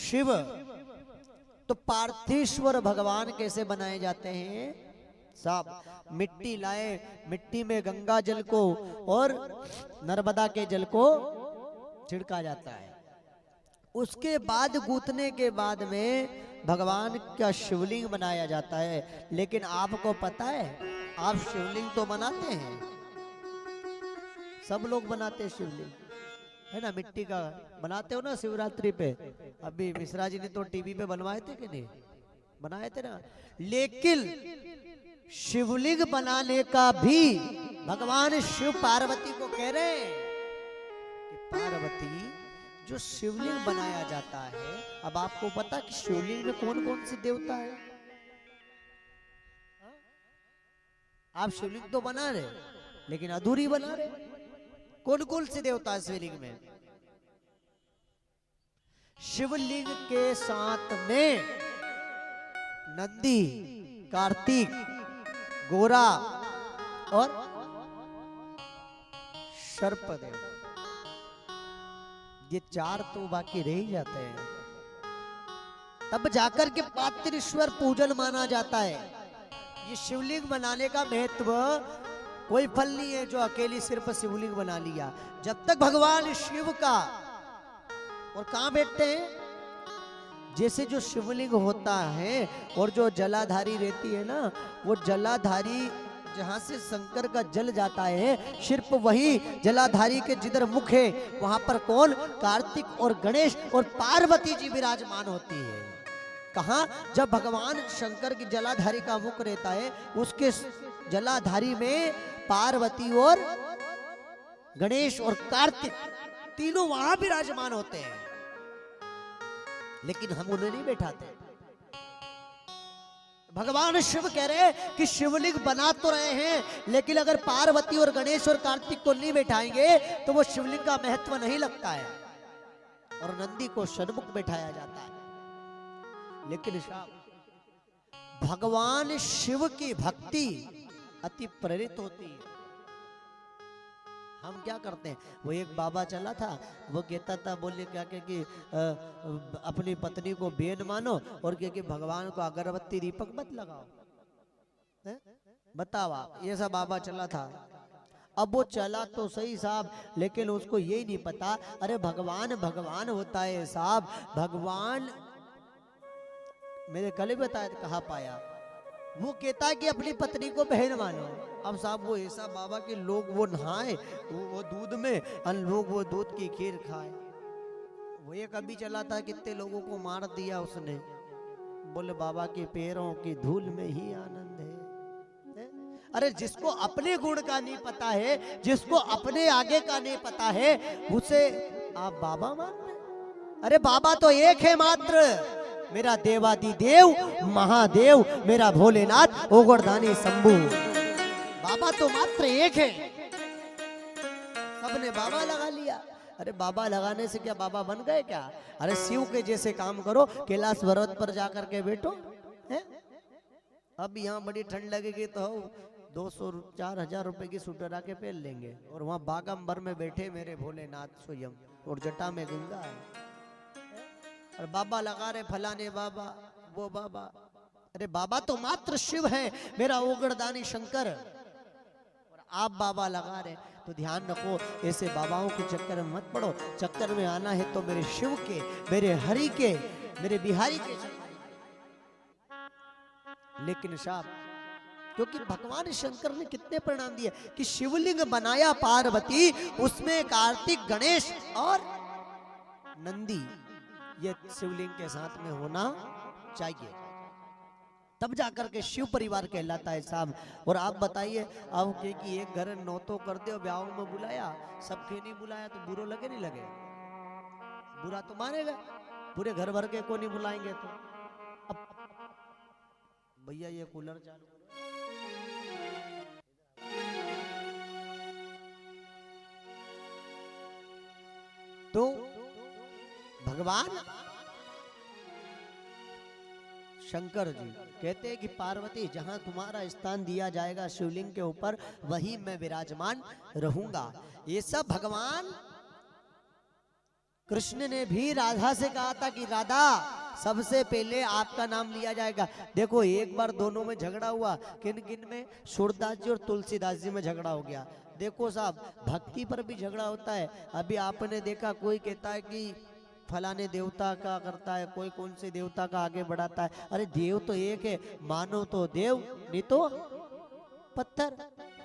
शिव। तो पार्थेश्वर भगवान कैसे बनाए जाते हैं साहब? मिट्टी लाए, मिट्टी में गंगा जल को और नर्मदा के जल को छिड़का जाता है। उसके बाद गूंथने के बाद में भगवान का शिवलिंग बनाया जाता है। लेकिन आपको पता है, आप शिवलिंग तो बनाते हैं, सब लोग बनाते हैं शिवलिंग, है ना? मिट्टी का बनाते हो ना शिवरात्रि पे। अभी मिश्रा जी ने तो टीवी पे बनवाए थे कि नहीं? बनाए थे ना। लेकिन शिवलिंग बनाने का भी भगवान शिव पार्वती को कह रहे हैं कि पार्वती, जो शिवलिंग बनाया जाता है, अब आपको पता कि शिवलिंग में कौन कौन से देवता है? आप शिवलिंग तो बना रहे लेकिन अधूरी बना रहे। कौन कौन से देवता है शिवलिंग में? शिवलिंग के साथ में नंदी, कार्तिक, गोरा और सर्पदेव, ये चार तो बाकी रह ही जाते हैं। तब जाकर के पार्थेश्वर पूजन माना जाता है। ये शिवलिंग बनाने का महत्व कोई फल नहीं है जो अकेली सिर्फ शिवलिंग बना लिया। जब तक भगवान शिव का, और कहां बैठते हैं? जैसे जो शिवलिंग होता है और जो जलाधारी रहती है ना, वो जलाधारी जहां से शंकर का जल जाता है, सिर्फ वही जलाधारी के जिधर मुख है वहां पर कौन? कार्तिक और गणेश और पार्वती जी विराजमान होती है। कहां? जब भगवान शंकर की जलाधारी का मुख रहता है, उसके जलाधारी में पार्वती और गणेश और कार्तिक तीनों वहां विराजमान होते हैं। लेकिन हम उन्हें नहीं बैठाते। भगवान शिव कह रहे हैं कि शिवलिंग बना तो रहे हैं, लेकिन अगर पार्वती और गणेश और कार्तिक को नहीं बैठाएंगे तो वो शिवलिंग का महत्व नहीं लगता है। और नंदी को सन्मुख बैठाया जाता है। लेकिन भगवान शिव की भक्ति अति प्रेरित होती है। हम क्या करते हैं? वो एक बाबा चला था, वो कहता था, बोले क्या कि अपनी पत्नी को बेन मानो और क्या कि भगवान को अगरबत्ती दीपक मत लगाओ। बताओ आप, ये सब बाबा चला था। अब वो चला तो सही साहब, लेकिन उसको यही नहीं पता, अरे भगवान भगवान होता है साहब। भगवान मेरे कल बताया कहा पाया, वो कहता है कि अपनी पत्नी को बहन मानो। अब साहब वो ऐसा बाबा के लोग वो नहाए वो दूध में, और लोग वो दूध की खीर खाए। वो एक अभी चला था, कितने लोगों को मार दिया उसने। बोले बाबा के पैरों की धूल में ही आनंद है। अरे जिसको अपने गुण का नहीं पता है, जिसको अपने आगे का नहीं पता है, उसे आप बाबा मान रहे? अरे बाबा तो एक है मात्र, मेरा देवादि देव महादेव, मेरा भोलेनाथ ओगरदानी शंभू। बाबा तो मात्र एक है। सबने बाबा लगा लिया। अरे बाबा लगाने से क्या बाबा बन गए क्या? अरे शिव के जैसे काम करो, कैलाश पर्वत पर जाकर के बैठो है? अब यहाँ बड़ी ठंड लगेगी तो 200-4,000 रुपए की स्वेटर आके पहन लेंगे, और वहाँ बागंबर में बैठे मेरे भोलेनाथ स्वयं, और जटा में गंगा है। और बाबा लगा रहे फलाने बाबा वो बाबा। अरे बाबा तो मात्र शिव है, मेरा ओगरदानी शंकर, और आप बाबा लगा रहे। तो ध्यान रखो, ऐसे बाबाओं के चक्कर में मत पड़ो। चक्कर में आना है तो मेरे शिव के, मेरे हरि के, मेरे बिहारी के। लेकिन साहब, क्योंकि भगवान शंकर ने कितने परिणाम दिए कि शिवलिंग बनाया पार्वती, उसमें कार्तिक, गणेश और नंदी, ये शिवलिंग के साथ में होना चाहिए, तब जाकर के शिव परिवार कहलाता है साहब। और आप बताइए, अब कि एक घर नौ तो कर दे, ब्याह में बुलाया, सबके नहीं बुलाया तो बुरा लगे नहीं लगे? बुरा तो मानेगा, पूरे घर भर के को नहीं बुलाएंगे तो। अब भैया ये कूलर चालू, तो भगवान शंकर जी कहते हैं कि पार्वती, जहां तुम्हारा स्थान दिया जाएगा शिवलिंग के ऊपर, वहीं मैं विराजमान रहूंगा। ये सब भगवान कृष्ण ने भी राधा से कहा था कि राधा सबसे पहले आपका नाम लिया जाएगा। देखो एक बार दोनों में झगड़ा हुआ, किन किन में, सूरदास जी और तुलसीदास जी में झगड़ा हो गया। देखो साहब भक्ति पर भी झगड़ा होता है। अभी आपने देखा कोई कहता है कि फलाने देवता का करता है, कोई कौन से देवता का आगे बढ़ाता है। अरे देव तो एक है, मानो तो देव नहीं तो पत्थर।